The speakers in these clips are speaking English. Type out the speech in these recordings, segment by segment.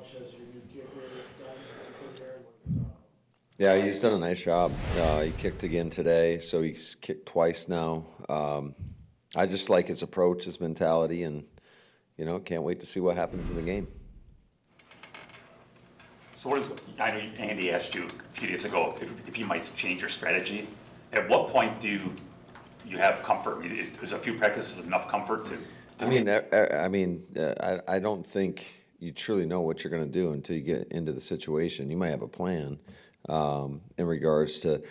much has your new kicker done since he's been here? Yeah, he's done a nice job. He kicked again today, so he's kicked twice now. I just like his approach, his mentality, and, can't wait to see what happens in the game. So I know Andy asked you a few days ago if you might change your strategy. At what point do you have comfort? Is a few practices enough comfort to I don't think you truly know what you're going to do until you get into the situation. You might have a plan in regards to.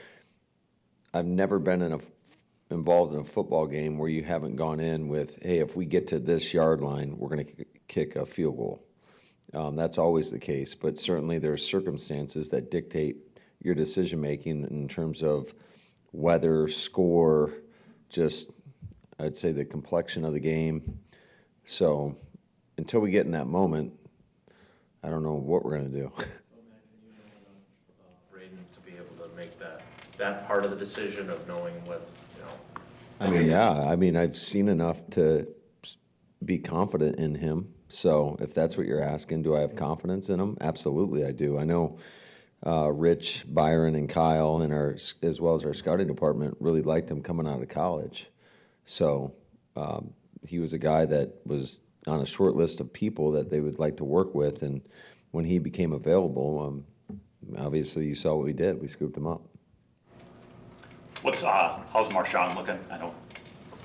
I've never been involved in a football game where you haven't gone in with, hey, if we get to this yard line, we're going to kick a field goal. That's always the case, but certainly there's circumstances that dictate your decision making in terms of weather, score, just I'd say the complexion of the game. So until we get in that moment, I don't know what we're going to do. Braden to be able to make that part of the decision of knowing what, I've seen enough to be confident in him. So if that's what you're asking, do I have confidence in him? Absolutely, I do. I know Rich, Byron, and Kyle, and as well as our scouting department, really liked him coming out of college. So he was a guy that was on a short list of people that they would like to work with. And when he became available, obviously you saw what we did. We scooped him up. How's Marshawn looking? I know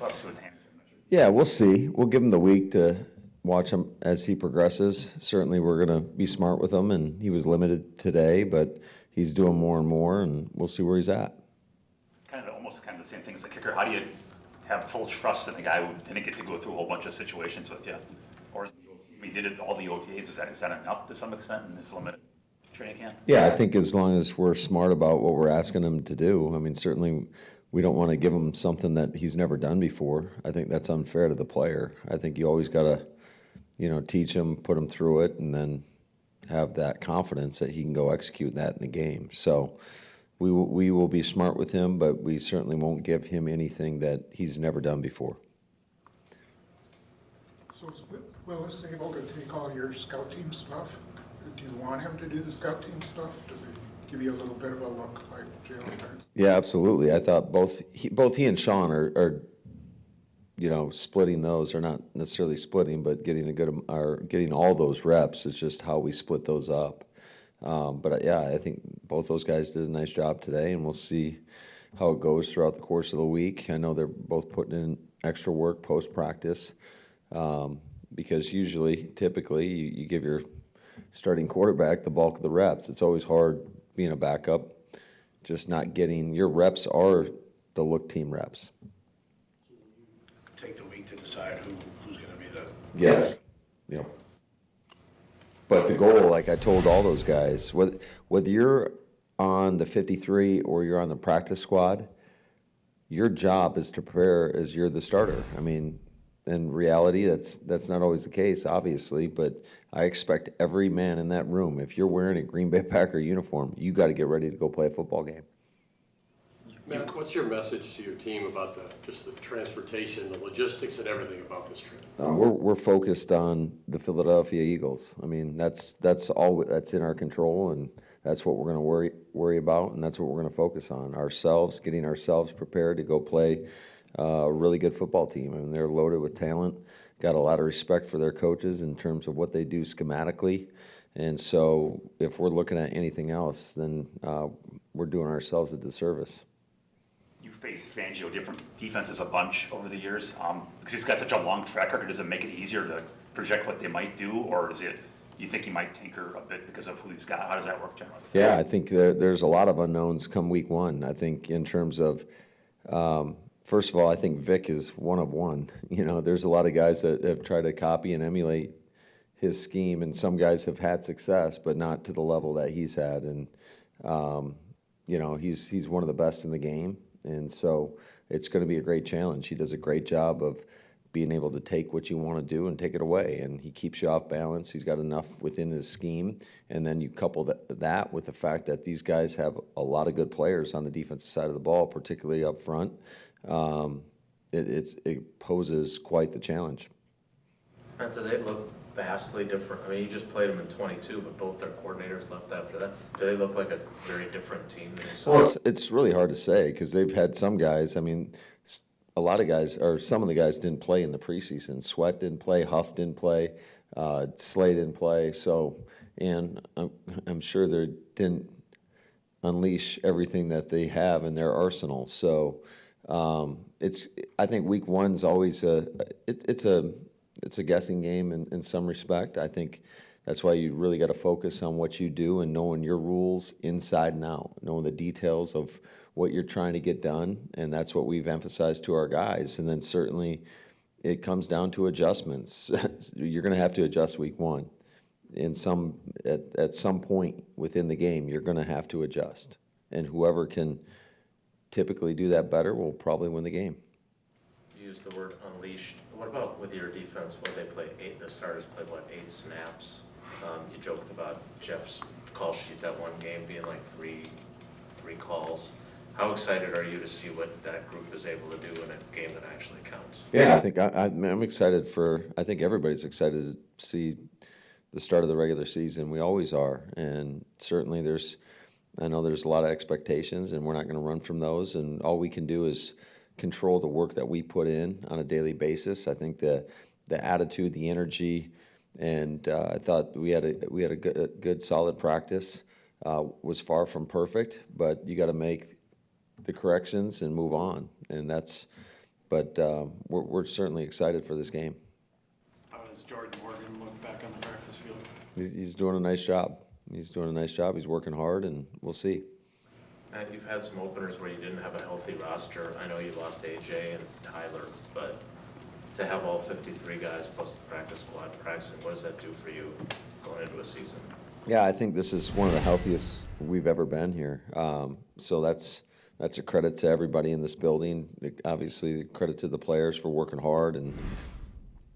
obviously with him. Yeah, we'll see. We'll give him the week to watch him as he progresses. Certainly we're going to be smart with him, and he was limited today, but he's doing more and more, and we'll see where he's at. Almost the same thing as a kicker. How do you have full trust in a guy who didn't get to go through a whole bunch of situations with you? Or did it all the OTAs? Is that enough to some extent in this limited training camp? Yeah, I think as long as we're smart about what we're asking him to do, certainly we don't want to give him something that he's never done before. I think that's unfair to the player. I think you always got to, teach him, put him through it, and then have that confidence that he can go execute that in the game. So we will be smart with him, but we certainly won't give him anything that he's never done before. So is Willis able to take all your scout team stuff? Do you want him to do the scout team stuff? Does he give you a little bit of a look like Jalen Hurts? Yeah, absolutely. I thought both he and Sean are splitting those, or not necessarily splitting, but getting all those reps. It's just how we split those up. I think both those guys did a nice job today, and we'll see how it goes throughout the course of the week. I know they're both putting in extra work post-practice because typically, you give your starting quarterback the bulk of the reps. It's always hard being a backup, just not getting – your reps are the look team reps. Take the week to decide who's going to be the... Yes. Yep. But the goal, like I told all those guys, whether you're on the 53 or you're on the practice squad, your job is to prepare as you're the starter. In reality, that's not always the case, obviously, but I expect every man in that room, if you're wearing a Green Bay Packer uniform, you got to get ready to go play a football game. Matt, what's your message to your team about just the transportation, the logistics, and everything about this trip? We're focused on the Philadelphia Eagles. That's all that's in our control, and that's what we're going to worry about, and that's what we're going to focus on ourselves, getting ourselves prepared to go play a really good football team. They're loaded with talent. Got a lot of respect for their coaches in terms of what they do schematically, and so if we're looking at anything else, then we're doing ourselves a disservice. You faced Fangio different defenses a bunch over the years. Because he's got such a long track record, does it make it easier to project what they might do, or do you think he might tinker a bit because of who he's got? How does that work generally? Yeah, I think there's a lot of unknowns come week one. I think in terms of, first of all, I think Vic is one of one. There's a lot of guys that have tried to copy and emulate his scheme, and some guys have had success, but not to the level that he's had. And, he's one of the best in the game. And so it's going to be a great challenge. He does a great job of being able to take what you want to do and take it away, and he keeps you off balance. He's got enough within his scheme, and then you couple that with the fact that these guys have a lot of good players on the defensive side of the ball, particularly up front. It poses quite the challenge. And so they look vastly different? I mean, you just played them in 22, but both their coordinators left after that. Do they look like a very different team than you saw? Well, it's really hard to say because they've had some guys. I mean, a lot of guys, or some of the guys didn't play in the preseason. Sweat didn't play, Huff didn't play, Slay didn't play. So, and I'm sure they didn't unleash everything that they have in their arsenal. So, I think week one's always it's a guessing game in some respect. I think that's why you really got to focus on what you do and knowing your rules inside and out, knowing the details of what you're trying to get done, and that's what we've emphasized to our guys. And then certainly it comes down to adjustments. You're going to have to adjust week one. At some point within the game, you're going to have to adjust. And whoever can typically do that better will probably win the game. You used the word unleashed. What about with your defense? What they play the starters played 8 snaps? You joked about Jeff's call sheet that one game being like three calls. How excited are you to see what that group is able to do in a game that actually counts? Yeah, I think I'm excited I think everybody's excited to see the start of the regular season. We always are. And certainly I know there's a lot of expectations, and we're not going to run from those. And all we can do is control the work that we put in on a daily basis. I think the attitude, the energy, and I thought we had a good solid practice. Was far from perfect, but you got to make the corrections and move on. And we're certainly excited for this game. How does Jordan Morgan look back on the practice field? He's doing a nice job. He's working hard, and we'll see. Matt, you've had some openers where you didn't have a healthy roster. I know you lost AJ and Tyler, but to have all 53 guys plus the practice squad practicing, what does that do for you going into a season? Yeah, I think this is one of the healthiest we've ever been here. So that's a credit to everybody in this building. Obviously, credit to the players for working hard, and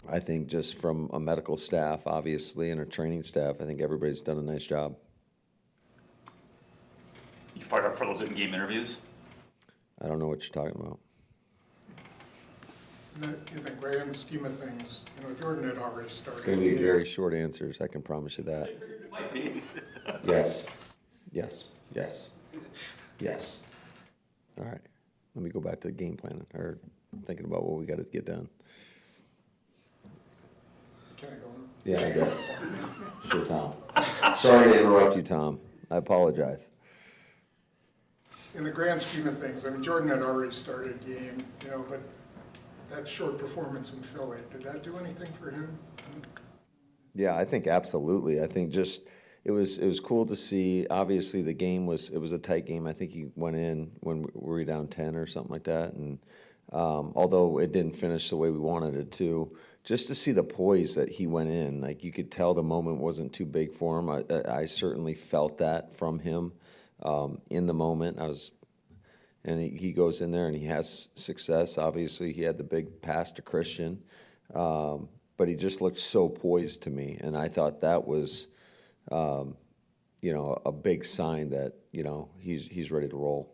I think just from a medical staff, obviously, and a training staff, I think everybody's done a nice job. You fired up for those in-game interviews? I don't know what you're talking about. In the grand scheme of things, Jordan had already started. It's going to be very short answers. I can promise you that. Might be. Yes. Yes. Yes. Yes. All right. Let me go back to game planning or thinking about what we got to get done. Can I go now? Yeah, I guess. Sure, Tom. Sorry to interrupt you, Tom. I apologize. In the grand scheme of things, Jordan had already started a game, but that short performance in Philly, did that do anything for him? Yeah, I think absolutely. I think just it was cool to see. Obviously, the game was a tight game. I think he went in when we were down 10 or something like that, and although it didn't finish the way we wanted it to, just to see the poise that he went in, like you could tell the moment wasn't too big for him. I certainly felt that from him in the moment. And he goes in there and he has success. Obviously, he had the big pass to Christian, but he just looked so poised to me, and I thought that was, a big sign that he's ready to roll.